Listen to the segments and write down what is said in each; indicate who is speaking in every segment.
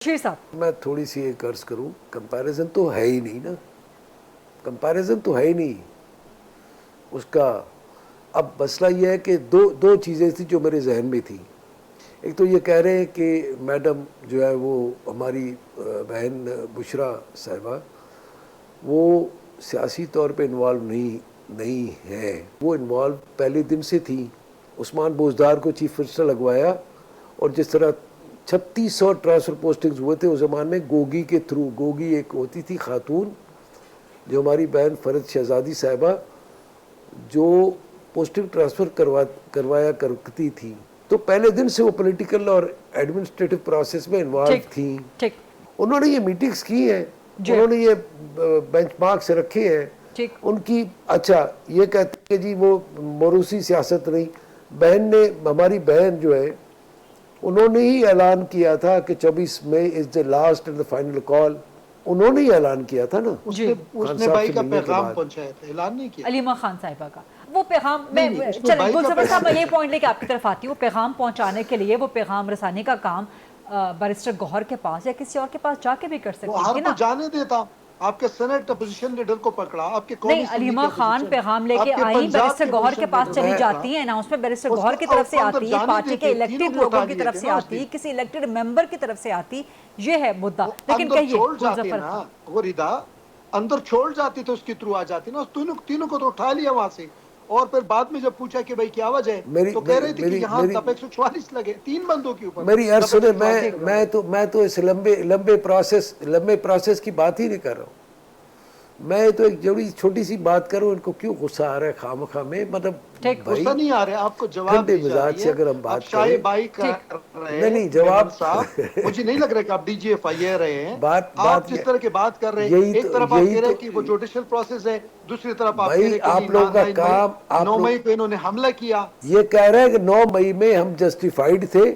Speaker 1: شیر صاحب
Speaker 2: میں تھوڑی سی ایک عرض کروں، کمپیریزن تو ہے ہی نہیں نا، کمپیریزن تو ہے ہی نہیں اس کا۔ اب مسئلہ یہ ہے کہ دو چیزیں تھیں جو میرے ذہن میں تھیں۔ ایک تو یہ کہہ رہے ہیں کہ میڈم جو ہے وہ ہماری بہن بشرا صاحبہ وہ سیاسی طور پہ انوالو نہیں ہے، وہ انوالو پہلے دن سے تھی۔ عثمان بوزدار کو چیف منسٹر لگوایا، اور جس طرح 3600 ٹرانسفر پوسٹنگز ہوئے تھے اس زمانے میں گوگی کے تھرو، گوگی ایک ہوتی تھی خاتون جو ہماری بہن فرد شہزادی صاحبہ جو پوسٹنگ ٹرانسفر کروایا کرتی تھی، تو پہلے دن سے وہ پولیٹیکل اور ایڈمنسٹریٹو پروسیس میں انوالو تھیں۔
Speaker 1: ٹھیک
Speaker 2: انہوں نے یہ میٹنگز کی ہیں،
Speaker 1: جی
Speaker 2: انہوں نے یہ بینچ مارکس رکھے ہیں
Speaker 1: ٹھیک
Speaker 2: ان کی۔ اچھا یہ کہتے ہیں کہ جی وہ موروثی سیاست نہیں، بہن نے، ہماری بہن جو ہے انہوں نے ہی اعلان کیا تھا کہ 24 May is the last and the final call, انہوں نے ہی اعلان کیا تھا نا
Speaker 1: جی
Speaker 3: اس نے بھائی کا پیغام پہنچایا تھا، اعلان نہیں کیا۔
Speaker 1: علیمہ خان صاحبہ کا وہ پیغام، میں چلیں گلزفر صاحب میں یہ پوائنٹ لے کے آپ کی طرف آتی ہوں، پیغام پہنچانے کے لیے وہ پیغام رسانی کا کام بیرسٹر گوہر کے پاس یا کسی اور کے پاس جا کے بھی کر سکتی
Speaker 3: وہ
Speaker 1: تھی
Speaker 3: ہر
Speaker 1: نا۔
Speaker 3: کو جانے دیتا، آپ کے سینٹ اپوزیشن لیڈر کو پکڑا، آپ کے
Speaker 1: نہیں، علیمہ خان پیغام لے کے آئی، بیرسٹر گوہر کے پاس چلی جاتی ہیں، اناؤنسمنٹ بیرسٹر گوہر کی طرف سے آتی، پارٹی کے الیکٹڈ لوگوں کی طرف سے آتی، کسی الیکٹڈ ممبر کی طرف سے آتی، یہ ہے مدعا۔ لیکن کہیے گلزفر
Speaker 3: نا غریدہ اندر چھوڑ جاتی تو اس کے تھرو آ جاتی نا، تینوں کو تو اٹھا لیا وہاں سے، اور پھر بعد میں جب پوچھا کہ بھائی کیا وجہ ہے تو کہہ رہی تھی کہ یہاں دفعہ 144 لگے 3 بندوں کے اوپر۔
Speaker 2: میری عرض سنیں، میں تو اس لمبے پروسیس کی بات ہی نہیں کر رہا ہوں، میں تو ایک جوڑی چھوٹی سی بات کروں۔ ان کو کیوں غصہ آ رہا ہے خواہ میں، مطلب
Speaker 3: غصہ نہیں آ رہا ہے، آپ کو جواب
Speaker 2: ٹھنڈے
Speaker 3: دی جا
Speaker 2: مزاج
Speaker 3: رہی
Speaker 2: سے
Speaker 3: ہے۔
Speaker 2: اگر ہم
Speaker 3: اب
Speaker 2: بات
Speaker 3: شاہی
Speaker 2: کریں،
Speaker 3: بائی کر رہے
Speaker 2: نہیں
Speaker 3: ہیں
Speaker 2: جواب
Speaker 3: میمن صاحب، مجھے نہیں لگ رہا کہ آپ ڈی جی ایف آئی اے رہے ہیں۔ آپ جس طرح کی بات کر رہے ہیں، ایک طرف آپ کہہ رہے ہیں کہ وہ جوڈیشل پروسیس ہے، دوسری طرف آپ کہہ رہے ہیں کہ
Speaker 2: آپ لوگوں کا کام،
Speaker 3: 9 مئی کو انہوں نے حملہ کیا۔
Speaker 2: یہ کہہ رہے ہیں کہ 9 مئی میں ہم جسٹیفائیڈ تھے،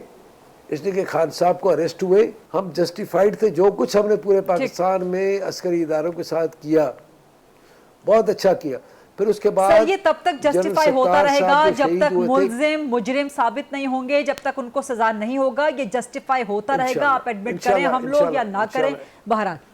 Speaker 2: اس لیے کہ خان صاحب کو اریسٹ ہوئے، ہم جسٹیفائیڈ تھے، جو کچھ ہم نے پورے پاکستان میں عسکری اداروں کے ساتھ کیا بہت اچھا کیا۔ پھر اس کے بعد
Speaker 1: سر یہ تب تک جسٹیفائی ہوتا رہے گا جب تک ملزم مجرم ثابت نہیں ہوں گے، جب تک ان کو سزا نہیں ہوگا، یہ جسٹیفائی ہوتا رہے گا، آپ ایڈمٹ کریں ہم لوگ یا نہ کریں، بہرحال